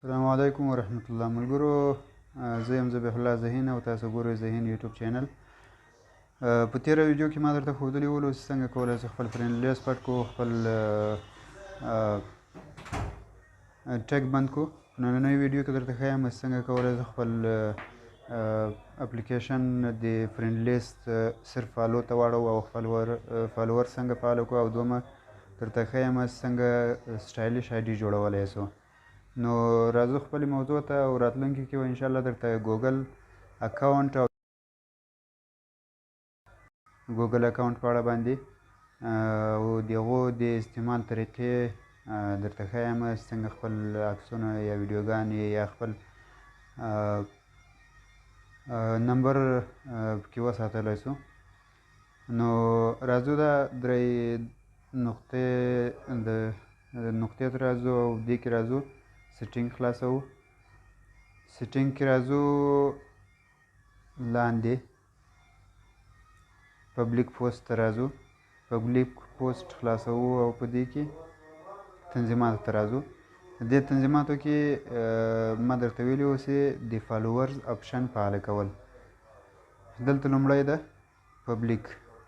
السلام علیکم ورحمت الله ملګرو. زه یم ذبیح الله ذهین او تاسو ګورئ ذهین یوټیوب چینل. په تېره ویډیو کې ما درته ښودلي ولو چې څنګه کولی شو خپل فرینډ لیست پټ کړو، خپل ټیګ بند کړو. په نننۍ ویډیو کې درته ښیم چې څنګه کولی شو خپل اپلیکیشن د فرینډ لیست صرف فالو ته واړو او خپل فالوور څنګه فالو کړو، او دومه درته ښیم چې څنګه سټایلیش ایډي جوړولی شو. نو راځو خپلې موضوع ته، او راتلونکي کې به انشاءالله درته ګوګل اکاونټ او ګوګل اکاونټ په اړه باندې او د هغو د استعمال طریقې درته ښیم چې څنګه خپل عکسونه یا ویډیوګانې یا خپل نمبر پکې وساتلی شو. نو راځو دا درې نقطې ته راځو او دې کې راځو سیټینګ خلاصوو. سیټینګ کې راځو لاندې پبلیک پوسټ ته راځو، پبلیک پوسټ خلاصوو او په دې کې تنظیماتو ته راځو. دې تنظیماتو کې ما درته ویلي اوس د فالورز آپشن فعاله کول. دلته لومړی ده پبلیک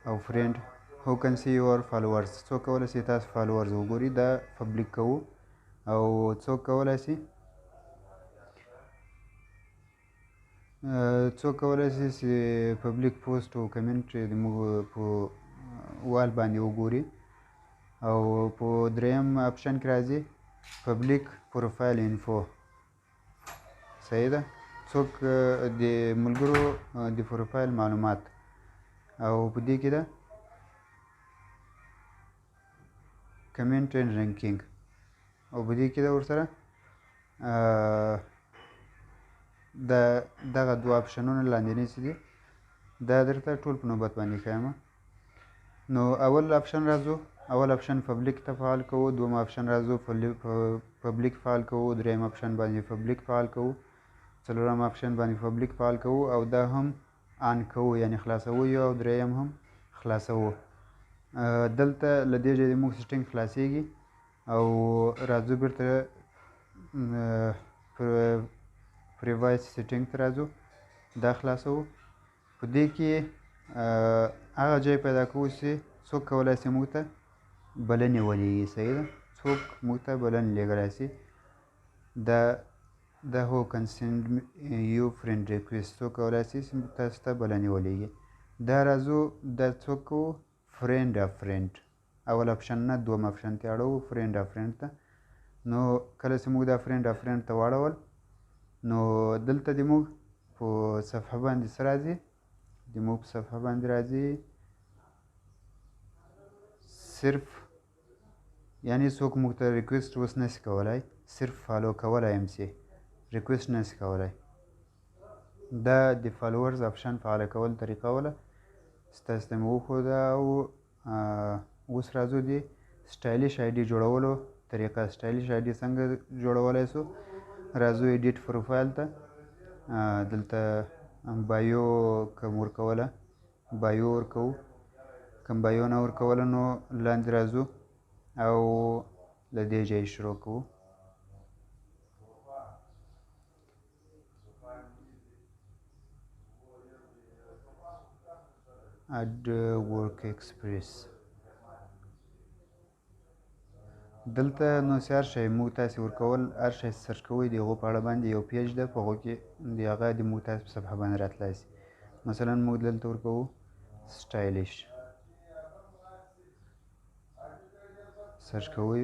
او فرینډ هو کن سی یور فالورز. څوک کولی شي تاسو فالورز وګوري، دا پبلیک کوو. او څوک کولی شي چې پبلیک پوسټ او کمنټ زموږ په وال باندې وګوري. او په دریم آپشن کې راځي پبلیک پروفایل انفو. صحیح ده، څوک د ملګرو د پروفایل معلومات. او په دې کې ده کمنټ اینډ رینکینګ، او په دې کې ده ورسره دغه دوه آپشنونه لاندني چې دي دا درته ټول په نوبت باندې ښیم. نو اول آپشن راځو، اول آپشن پبلیک ته فعال کوو، دوم آپشن راځو پبلیک فعال کوو، دریم آپشن باندې پبلیک فعال کوو، څلورم آپشن باندې پبلیک فعال کوو، او دا هم آن کوو یعنی خلاصوو، او دریم هم خلاصوو. دلته له دې ځایه زموږ سیټینګ خلاصیږي او راځو بیرته پریوایس سیټینګ ته راځو، دا خلاصوو. په دې کې هغه ځای پیدا کوو چې څوک کولی شي موږ ته بلنې ولیږي. صحیح ده، څوک موږ ته بلنې لیږلی شي. دا هو کن سینډ یو فرینډ ریکویسټ، څوک کولی شي چې تاسو ته بلنې ولیږي. دا راځو دا څوک کوو فرینډ اف فرینډ، اول آپشن نه دوم آپشن ته اړوو فرینډ اف فرینډ ته. نو کله چې موږ دا فرینډ اف فرینډ ته واړول نو دلته د موږ په صفحه باندې څه راځي، د موږ په صفحه باندې راځي صرف یعنی څوک موږ ته ریکویسټ اوس نشي کولی، صرف فالو کولی یم چې ریکویسټ نشي کولی. دا د فالورز آپشن فعاله کول طریقه وله چې تاسو ته مې وښوده. او اوس راځو د سټایلیش ایډي جوړولو طریقه. سټایلیش ایډي څنګه جوړولی شو، راځو ایډیټ پروفایل ته، دلته بایو کوم ورکوله بایو ورکوو، کوم بایو نه ورکوله نو لاندې راځو او له دې ځایه شروع کوو. اډ ورک ایکسپریس دلته نو چې هر شی موږ تاسې ورکول، هر شی سرچ کوئ د هغو په اړه باندې یو پیج ده، په هغو کې د هغه د موږ تاسې په صفحه باندې راتلی شي. مثلا موږ دلته ورکوو سټایلیش، سرچ کوئ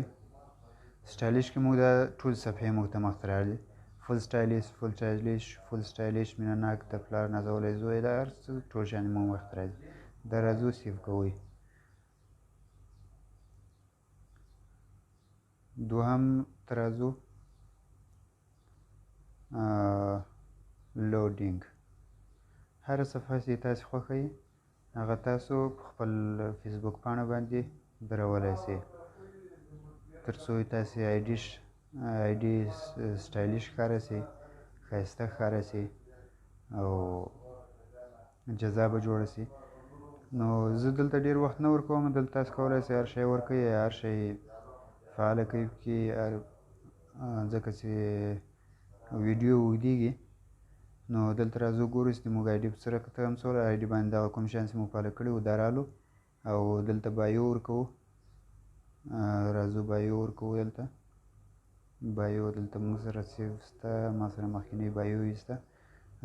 سټایلیش کې موږ دا ټول صفحې موږ ته مخته راغلي. فل سټایلیش، فل سټایلیش، فل سټایلیش، مینه ناک، د پلار نازولی زوی، دا هر څه ټول شیان موږ مخته راځي. دا راځو سیو کوئ. دوهم ته راځو لوډینګ. هره صفحه چې تاسې خوښوي هغه تاسو په خپل فیسبوک پاڼه باندې درولی شئ تر څو تاسې ایډي سټایلیش ښکاره شي، ښایسته ښکاره شي او جذابه جوړه شي. نو زه دلته ډېر وخت نه ورکوم، دلته تاسو کولی شئ هر شی ورکوئ، هر شی فعاله کوئ پکې، ځکه چې ویډیو اوږدېږي نو دلته راځو ګورو چې موږ آیډي په څه رقم سول آیډي باندې دغه کوم شیان چې موږ فالو کړي وو دا رالو او دلته بایو ورکوو راځو بایو ورکوو دلته بایو دلته موږ سره سیف شته ما سره مخکینی بایو وي شته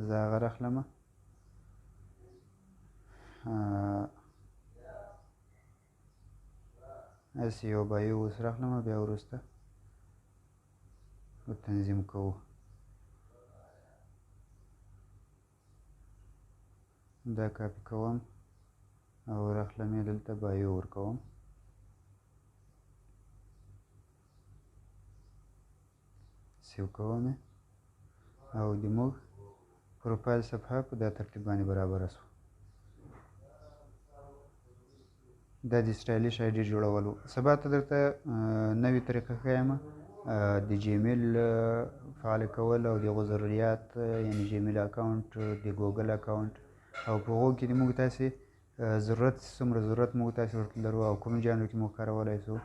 زه هغه راخلمه هسې یو بایو اوس راخلمه بیا وروسته تنظیم کوو دا کاپي کوم او راخلم یې دلته بایو ورکوم سیو کوم یې او د موږ پروفایل صفحه په دا ترتیب باندې برابره شوه دا د سټایلیش ایډي جوړول و سبا ته درته نوې طریقه ښیم د جمیل فعاله کول او د هغو ضروریات یعنې جمیل اکاونټ د ګوګل اکاونټ او په هغو کې د موږ تاسې ضرورت څومره ضرورت موږ تاسې ورته لرو او کوم جانو کې موږ کارولی شو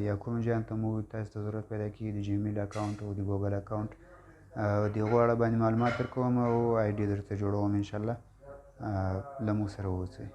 یا کوم جان ته موږ تاسې ته ضرورت پیدا کېږي د جمیل اکاونټ او د ګوګل اکاونټ د هغو اړه باندې معلومات درکوم او ایډي درته جوړوم انشاءالله له موږ سره واوسئ